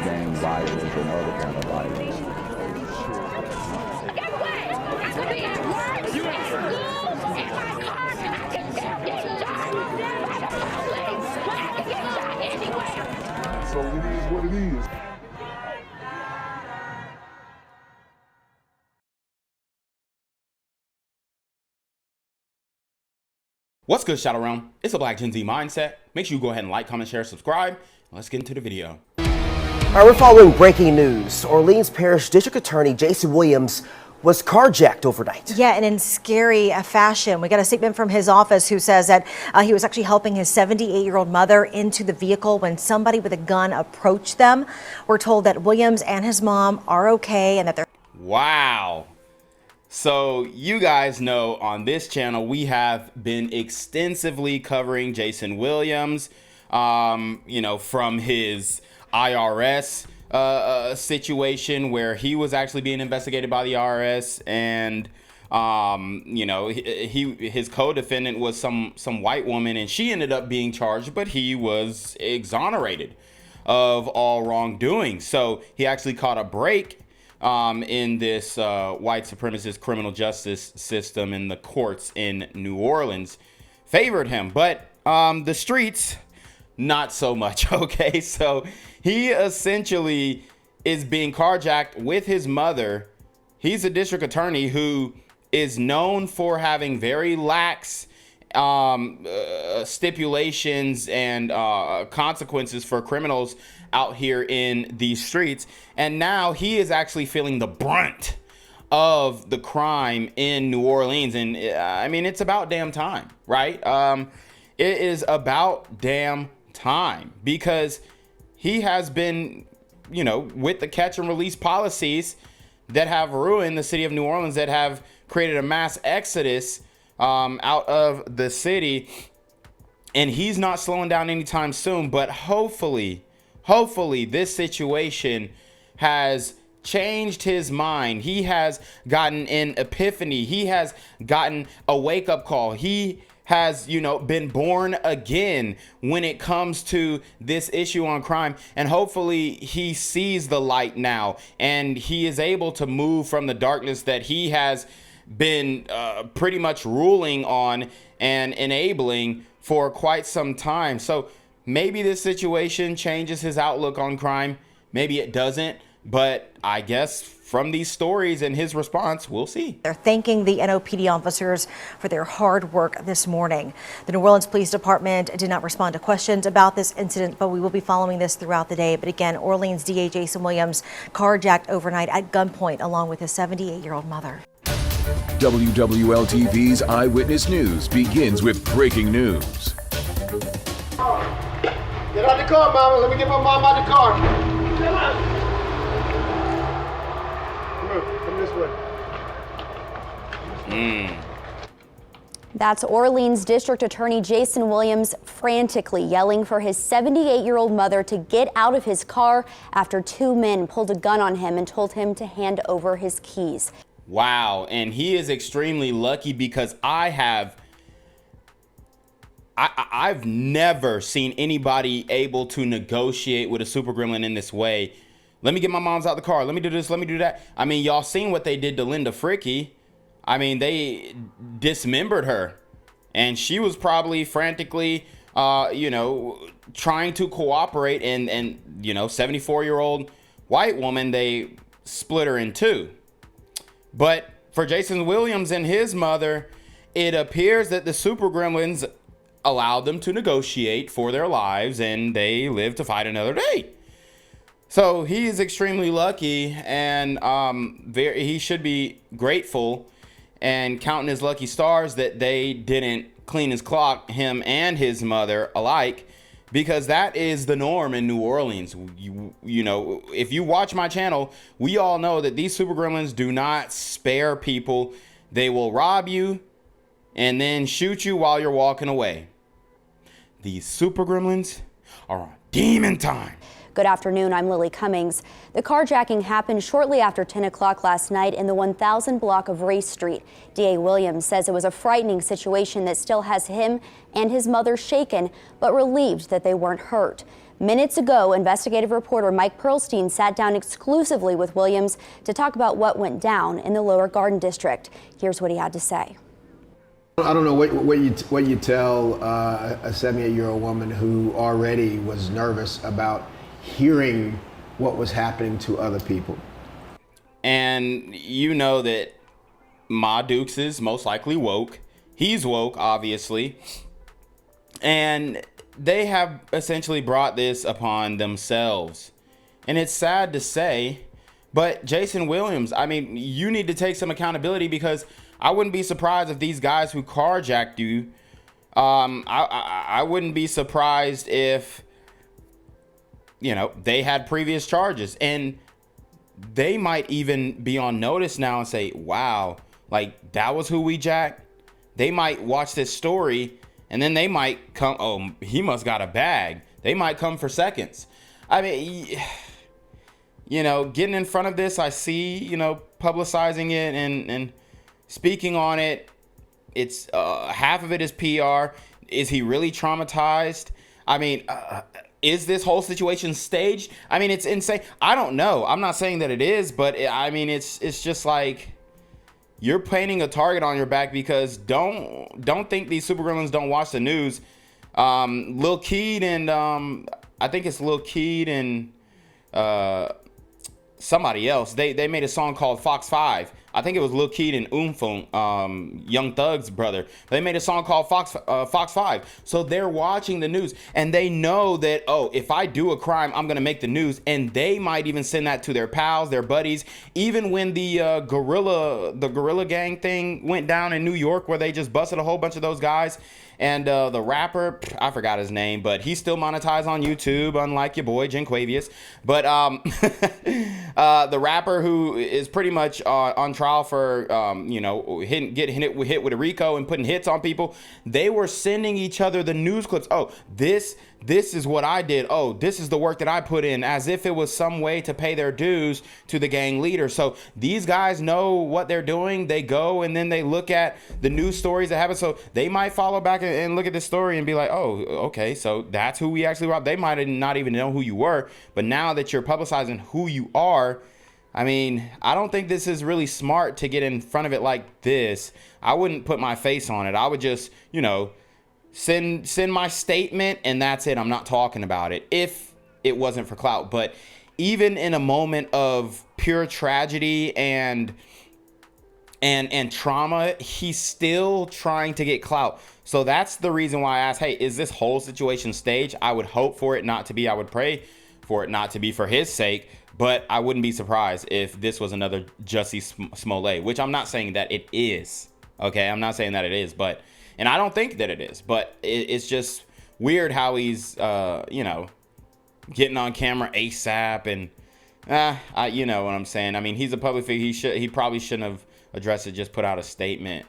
gang violence and other kind of violence. Get away! I could be at work, at school, in my car, and I can still get shot by the police, but I can get shot anywhere. So it is what it is. What's good, Shadow Realm? It's a Black Gen Z Mindset. Make sure you go ahead and like, comment, share, subscribe. Let's get into the video. All right, we're following breaking news. Orleans Parish District Attorney Jason Williams was carjacked overnight. Yeah, and in scary fashion. We got a statement from his office who says that he was actually helping his 78-year-old mother into the vehicle when somebody with a gun approached them. We're told that Williams and his mom are okay and that they're... Wow. So you guys know on this channel, we have been extensively covering Jason Williams, you know, from his IRS situation where he was actually being investigated by the IRS, and you know, his co-defendant was some white woman, and she ended up being charged, but he was exonerated of all wrongdoing. So he actually caught a break in this white supremacist criminal justice system, in the courts in New Orleans favored him, but the streets not so much. Okay, so he essentially is being carjacked with his mother. He's a district attorney who is known for having very lax stipulations and consequences for criminals out here in these streets, and now he is actually feeling the brunt of the crime in New Orleans. And I mean, it's about damn time, right? It is about damn time, because he has been, you know, with the catch and release policies that have ruined the city of New Orleans, that have created a mass exodus out of the city, and he's not slowing down anytime soon. But hopefully this situation has changed his mind. He has gotten an epiphany. He has gotten a wake-up call. He has, you know, been born again when it comes to this issue on crime. And hopefully he sees the light now, and he is able to move from the darkness that he has been pretty much ruling on and enabling for quite some time. So maybe this situation changes his outlook on crime. Maybe it doesn't, but I guess from these stories and his response, we'll see. They're thanking the NOPD officers for their hard work this morning. The New Orleans Police Department did not respond to questions about this incident, but we will be following this throughout the day. But again, Orleans DA Jason Williams carjacked overnight at gunpoint along with his 78-year-old mother. WWL-TV's Eyewitness News begins with breaking news. Get out the car, Mama. Let me get my mom out the car. Come on. Come this way. That's Orleans District Attorney Jason Williams frantically yelling for his 78-year-old mother to get out of his car after two men pulled a gun on him and told him to hand over his keys. Wow, and he is extremely lucky, because I've never seen anybody able to negotiate with a super gremlin in this way. Let me get my mom's out the car. Let me do this. Let me do that. I mean, y'all seen what they did to Linda Fricky. I mean, they dismembered her, and she was probably frantically, you know, trying to cooperate. And you know, 74-year-old white woman, they split her in two. But for Jason Williams and his mother, it appears that the super gremlins allowed them to negotiate for their lives, and they live to fight another day. So he is extremely lucky, and he should be grateful and counting his lucky stars that they didn't clean his clock, him and his mother alike, because that is the norm in New Orleans. You know, if you watch my channel, we all know that these super gremlins do not spare people. They will rob you and then shoot you while you're walking away. These super gremlins are on demon time. Good afternoon, I'm Lily Cummings. The carjacking happened shortly after 10 o'clock last night in the 1000 block of Race Street. DA Williams says it was a frightening situation that still has him and his mother shaken, but relieved that they weren't hurt. Minutes ago, investigative reporter Mike Pearlstein sat down exclusively with Williams to talk about what went down in the Lower Garden District. Here's what he had to say. I don't know what you tell a 78-year-old woman who already was nervous about hearing what was happening to other people. And you know that Ma Dukes is most likely woke. He's woke, obviously. And they have essentially brought this upon themselves. And it's sad to say, but Jason Williams, I mean, you need to take some accountability, because I wouldn't be surprised if these guys who carjacked you, I wouldn't be surprised if, you know, they had previous charges, and they might even be on notice now and say, wow, like that was who we jacked. They might watch this story and then they might come, oh, he must got a bag. They might come for seconds. I mean, you know, getting in front of this, I see, you know, publicizing it and speaking on it. It's half of it is PR. Is he really traumatized? I mean, is this whole situation staged? I mean, it's insane. I don't know. I'm not saying that it is, but I mean, it's just like you're painting a target on your back, because don't think these super gremlins don't watch the news. Lil Keed and I think it's Lil Keed and somebody else. They made a song called Fox 5. I think it was Lil Keed and Oomfunk, Young Thug's brother. They made a song called Fox 5. So they're watching the news and they know that, oh, if I do a crime, I'm going to make the news. And they might even send that to their pals, their buddies. Even when the Gorilla Gang thing went down in New York, where they just busted a whole bunch of those guys. And the rapper, I forgot his name, but he's still monetized on YouTube, unlike your boy, Jenquavius. But the rapper who is pretty much on trial for, you know, getting hit with a RICO and putting hits on people, they were sending each other the news clips. Oh, this is what I did. Oh, this is the work that I put in, as if it was some way to pay their dues to the gang leader. So these guys know what they're doing. They go and then they look at the news stories that happen. So they might follow back and look at this story and be like, oh, okay, so that's who we actually robbed. They might not even know who you were. But now that you're publicizing who you are, I mean, I don't think this is really smart to get in front of it like this. I wouldn't put my face on it. I would just, you know, send my statement and that's it. I'm not talking about it if it wasn't for clout. But even in a moment of pure tragedy and trauma, he's still trying to get clout. So that's the reason why I asked, hey, is this whole situation staged? I would hope for it not to be. I would pray for it not to be, for his sake. But I wouldn't be surprised if this was another Jussie Smollett, which I'm not saying that it is. Okay, I'm not saying that it is, but, and I don't think that it is, but it's just weird how he's, you know, getting on camera ASAP and, you know what I'm saying. I mean, he's a public figure. He probably shouldn't have addressed it. Just put out a statement.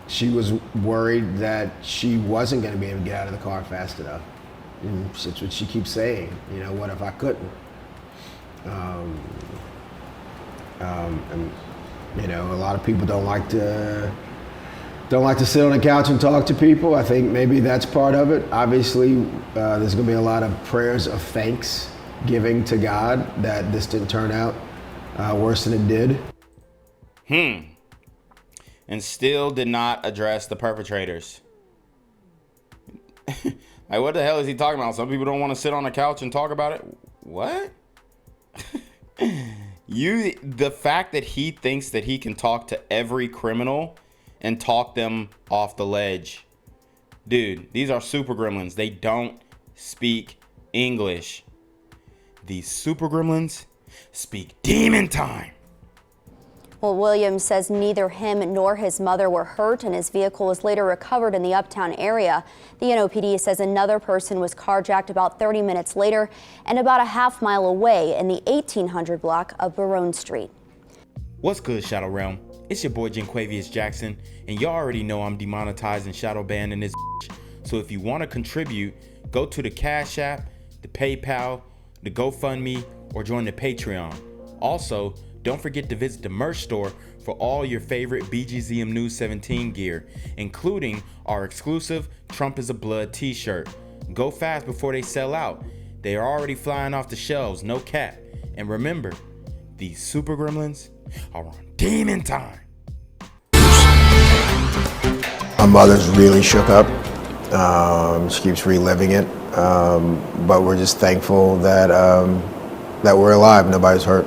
She was worried that she wasn't going to be able to get out of the car fast enough. And that's what she keeps saying. You know, what if I couldn't? And you know, a lot of people don't like to sit on the couch and talk to people. I think maybe that's part of it. Obviously, there's going to be a lot of prayers of thanks giving to God that this didn't turn out worse than it did. And still did not address the perpetrators. Like, what the hell is he talking about? Some people don't want to sit on the couch and talk about it. What? The fact that he thinks that he can talk to every criminal and talk them off the ledge. Dude, these are super gremlins. They don't speak English. These super gremlins speak demon time. Well, Williams says neither him nor his mother were hurt, and his vehicle was later recovered in the Uptown area. The NOPD says another person was carjacked about 30 minutes later and about a half-mile away in the 1800 block of Barone Street. What's good, Shadow Realm? It's your boy Jenquavius Jackson, and y'all already know I'm demonetized and shadow banned in this bitch. So if you want to contribute, go to the Cash App, the PayPal, the GoFundMe, or join the Patreon. Also, don't forget to visit the merch store for all your favorite BGZM News 17 gear, including our exclusive Trump is a Blood t-shirt. Go fast before they sell out. They are already flying off the shelves, no cap. And remember, these super gremlins are on demon time. My mother's really shook up. She keeps reliving it. But we're just thankful that that we're alive. Nobody's hurt.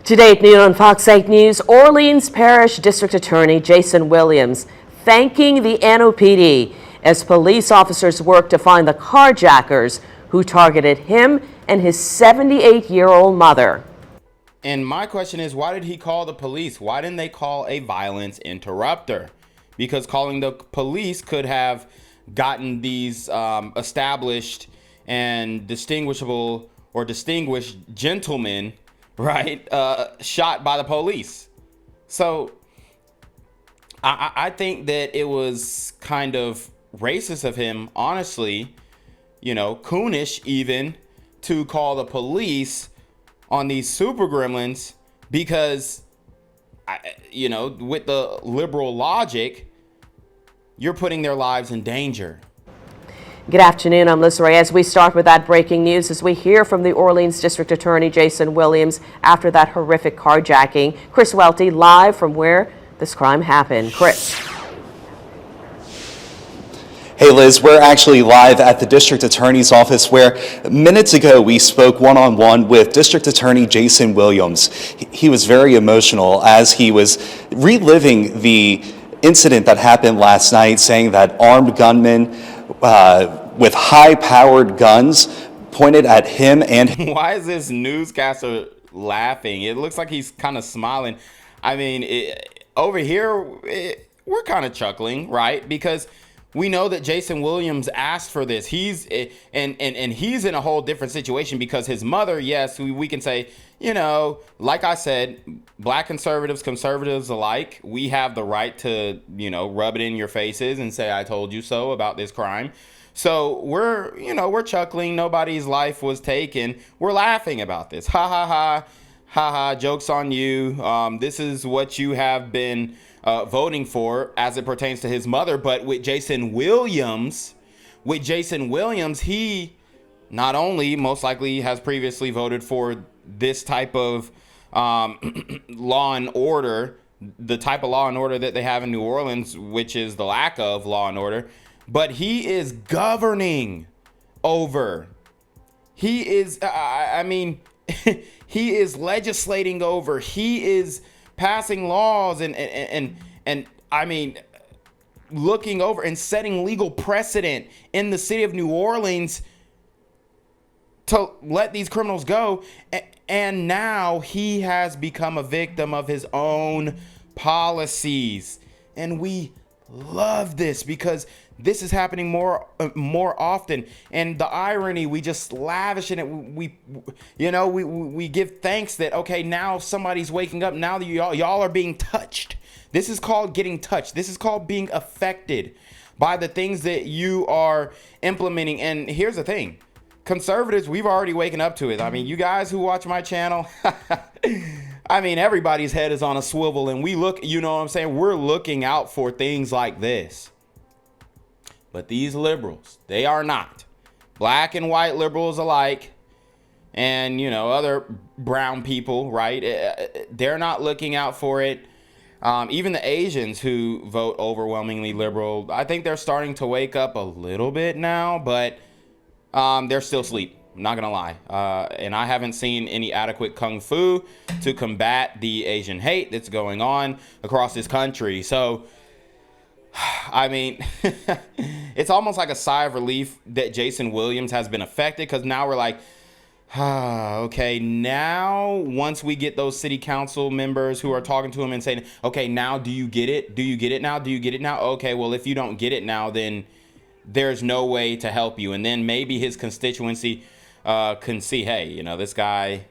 Today at noon on Fox 8 News, Orleans Parish District Attorney Jason Williams thanking the NOPD as police officers work to find the carjackers who targeted him and his 78-year-old mother. And my question is, why did he call the police? Why didn't they call a violence interrupter? Because calling the police could have gotten these established and distinguishable or distinguished gentlemen, right, shot by the police. So I think that it was kind of racist of him, honestly, you know, coonish even, to call the police on these super gremlins because, you know, with the liberal logic, you're putting their lives in danger. Good afternoon, I'm Liz Ray. As we start with that breaking news, as we hear from the Orleans District Attorney Jason Williams after that horrific carjacking. Chris Welty live from where this crime happened. Chris. Hey Liz, we're actually live at the District Attorney's office where minutes ago we spoke one-on-one with District Attorney Jason Williams. He was very emotional as he was reliving the incident that happened last night, saying that armed gunmen with high-powered guns pointed at him and... Why is this newscaster laughing? It looks like he's kind of smiling. I mean, over here, we're kind of chuckling, right? Because we know that Jason Williams asked for this. He's and he's in a whole different situation because his mother, yes, we can say, you know, like I said, black conservatives alike, we have the right to, you know, rub it in your faces and say, I told you so about this crime. So we're chuckling. Nobody's life was taken. We're laughing about this. Ha ha ha. Ha ha. Joke's on you. This is what you have been voting for as it pertains to his mother. But with Jason Williams, he not only most likely has previously voted for this type of law and order, the type of law and order that they have in New Orleans, which is the lack of law and order, but he is governing over. He is, he is legislating over. He is passing laws and I mean, looking over and setting legal precedent in the city of New Orleans to let these criminals go. And now he has become a victim of his own policies. And we love this because this is happening more often. And the irony, we just lavish in it. We give thanks that, okay, now somebody's waking up. Now that y'all are being touched. This is called getting touched. This is called being affected by the things that you are implementing. And here's the thing. Conservatives, we've already waken up to it. I mean, you guys who watch my channel, I mean, everybody's head is on a swivel and we look, you know what I'm saying? We're looking out for things like this. But these liberals, they are not. Black and white liberals alike, and, you know, other brown people, right? They're not looking out for it. Even the Asians who vote overwhelmingly liberal, I think they're starting to wake up a little bit now, but they're still asleep. I'm not gonna lie. And I haven't seen any adequate kung fu to combat the Asian hate that's going on across this country. So, I mean, it's almost like a sigh of relief that Jason Williams has been affected, because now we're like, okay, now once we get those city council members who are talking to him and saying, okay, now do you get it? Do you get it now? Do you get it now? Okay, well, if you don't get it now, then there's no way to help you. And then maybe his constituency can see, hey, you know, this guy,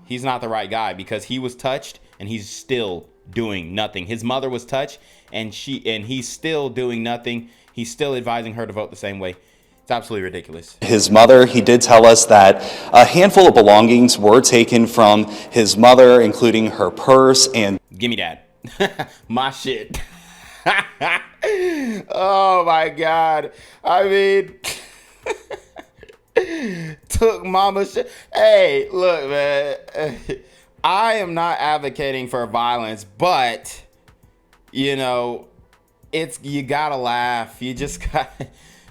he's not the right guy, because he was touched and he's still doing nothing. His mother was touched and he's still doing nothing. He's still advising her to vote the same way. It's absolutely ridiculous. His mother, he did tell us that a handful of belongings were taken from his mother, including her purse and... Gimme that. My shit. Oh my God. I mean, Took mama's shit. Hey, look, man. I am not advocating for violence, but you know, you gotta laugh. You just got,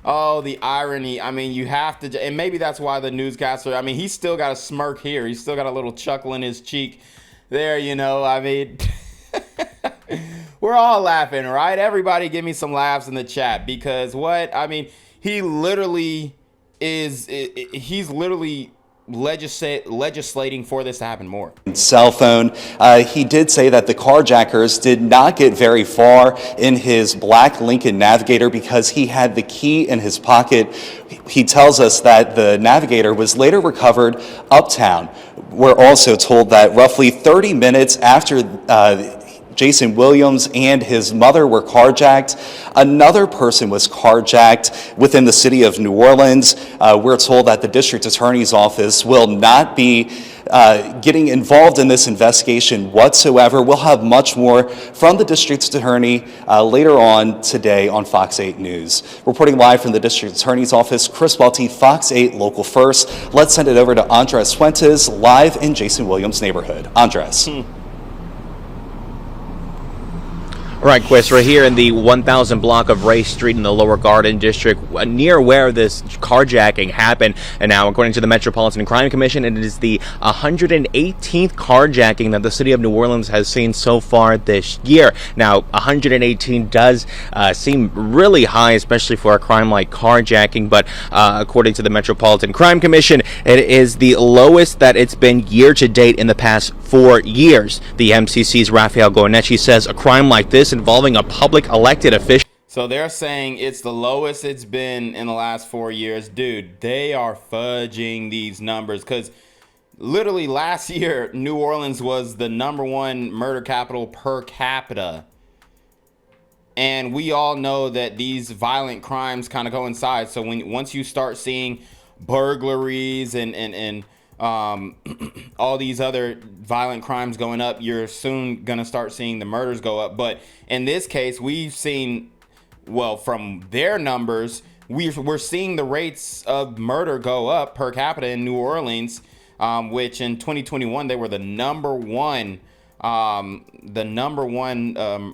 oh, the irony. I mean, you have to, and maybe that's why the newscaster, I mean, he's still got a smirk here. He's still got a little chuckle in his cheek there, you know. I mean, we're all laughing, right? Everybody give me some laughs in the chat, because what? I mean, he's literally legislating for this to happen more. Cell phone. He did say that the carjackers did not get very far in his black Lincoln Navigator because he had the key in his pocket. He tells us that the Navigator was later recovered uptown. We're also told that roughly 30 minutes after Jason Williams and his mother were carjacked, another person was carjacked within the city of New Orleans. We're told that the district attorney's office will not be getting involved in this investigation whatsoever. We'll have much more from the district attorney later on today on Fox 8 News. Reporting live from the district attorney's office, Chris Welty, Fox 8 Local First. Let's send it over to Andres Fuentes, live in Jason Williams' neighborhood. Andres. All right, Chris, we're here in the 1000 block of Ray Street in the Lower Garden District, near where this carjacking happened. And now, according to the Metropolitan Crime Commission, it is the 118th carjacking that the city of New Orleans has seen so far this year. Now, 118 does seem really high, especially for a crime like carjacking, but according to the Metropolitan Crime Commission, it is the lowest that it's been year to date in the past 4 years. The MCC's Rafael Goeneche says a crime like this involving a public elected official. So they're saying it's the lowest it's been in the last 4 years. Dude, they are fudging these numbers, because literally last year, New Orleans was the #1 murder capital per capita. And we all know that these violent crimes kind of coincide. So once you start seeing burglaries and all these other violent crimes going up, you're soon gonna start seeing the murders go up. But in this case, we've seen, well, from their numbers, we're seeing the rates of murder go up per capita in New Orleans, which in 2021 they were the #1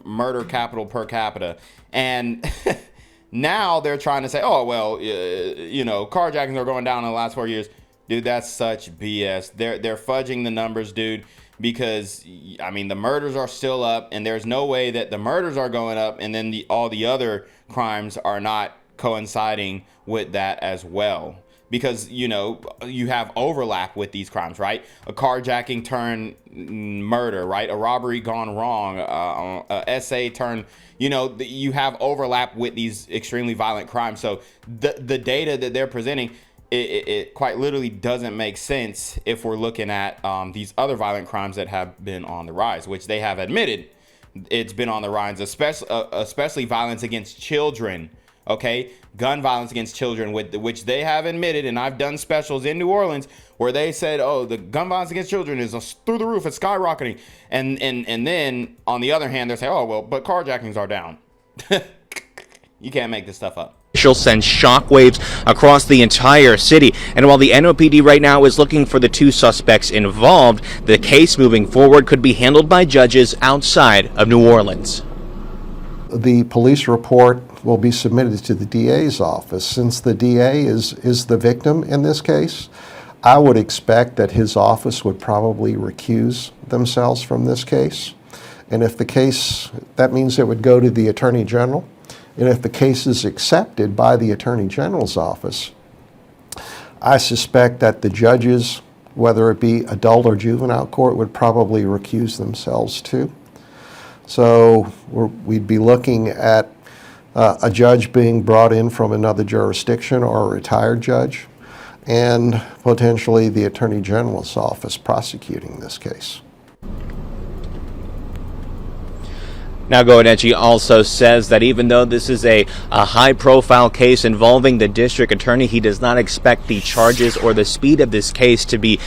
murder capital per capita. And now they're trying to say, oh well, you know, carjackings are going down in the last 4 years. Dude, that's such BS. They're fudging the numbers, dude, because I mean the murders are still up, and there's no way that the murders are going up and then all the other crimes are not coinciding with that as well. Because, you know, you have overlap with these crimes, right? A carjacking turn murder, right? A robbery gone wrong, a SA turn, you know, you have overlap with these extremely violent crimes. So the data that they're presenting, it quite literally doesn't make sense if we're looking at these other violent crimes that have been on the rise, which they have admitted it's been on the rise, especially violence against children. Okay, gun violence against children, which they have admitted, and I've done specials in New Orleans where they said, oh, the gun violence against children is through the roof, it's skyrocketing, and then on the other hand, they're saying, oh well, but carjackings are down. You can't make this stuff up. Sends shockwaves across the entire city. And while the NOPD right now is looking for the 2 suspects involved, the case moving forward could be handled by judges outside of New Orleans. The police report will be submitted to the DA's office. Since the DA is the victim in this case, I would expect that his office would probably recuse themselves from this case. And if the case, that means it would go to the Attorney General. And if the case is accepted by the Attorney General's office, I suspect that the judges, whether it be adult or juvenile court, would probably recuse themselves too. So we'd be looking at a judge being brought in from another jurisdiction or a retired judge, and potentially the Attorney General's office prosecuting this case. Now, Goedechi also says that even though this is a high-profile case involving the district attorney, he does not expect the charges or the speed of this case to be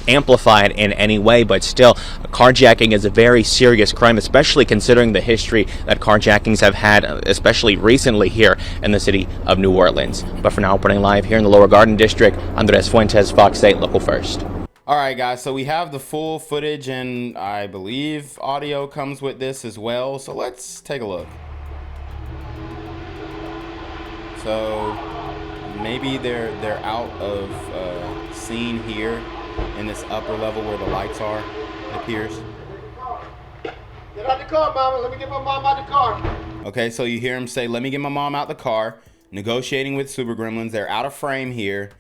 amplified in any way. But still, carjacking is a very serious crime, especially considering the history that carjackings have had, especially recently here in the city of New Orleans. But for now, reporting live here in the Lower Garden District, Andres Fuentes, Fox 8, Local First. All right, guys, so we have the full footage, and I believe audio comes with this as well. So let's take a look. So maybe they're out of scene here in this upper level where the lights are, it appears. Get out the car, mama. Let me get my mom out the car. Okay, so you hear him say, "Let me get my mom out the car," negotiating with Super Gremlins. They're out of frame here.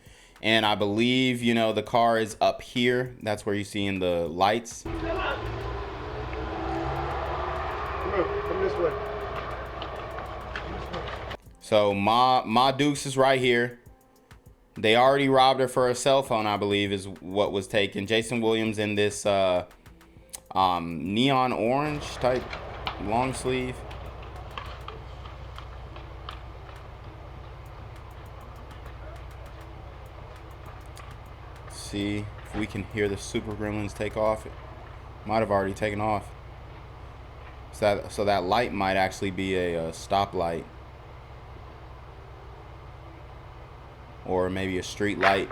And I believe, you know, the car is up here. That's where you see in the lights. Come this way. So Ma Dukes is right here. They already robbed her for her cell phone, I believe, is what was taken. Jason Williams in this neon orange type long sleeve. See if we can hear the Super Gremlins take off. It might have already taken off. So that light might actually be a stoplight, or maybe a street light.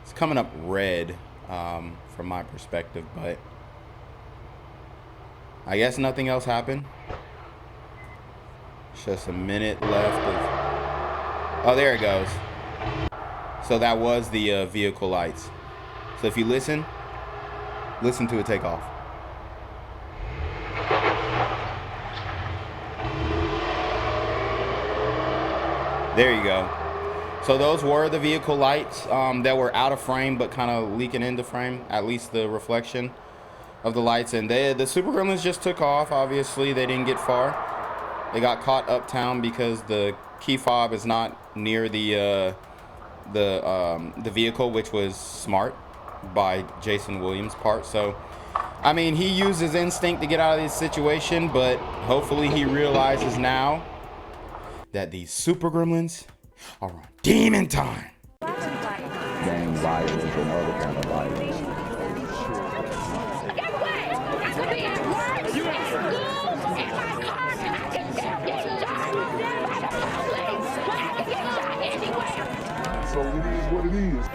It's coming up red from my perspective, but I guess nothing else happened. It's just a minute left of, oh, there it goes. So that was the vehicle lights. So if you listen to it take off. There you go. So those were the vehicle lights that were out of frame but kind of leaking into frame, at least the reflection of the lights. And the Super Gremlins just took off. Obviously, they didn't get far. They got caught uptown because the key fob is not near the vehicle, which was smart by Jason Williams' part. So I mean, he used his instinct to get out of this situation, but hopefully he realizes now that these Super Gremlins are on demon time. Gang violence and other kind of violence. Get away! I could be at work, in school, in my car, and I can still get shot by the police. I can get shot anywhere. So it is what it is.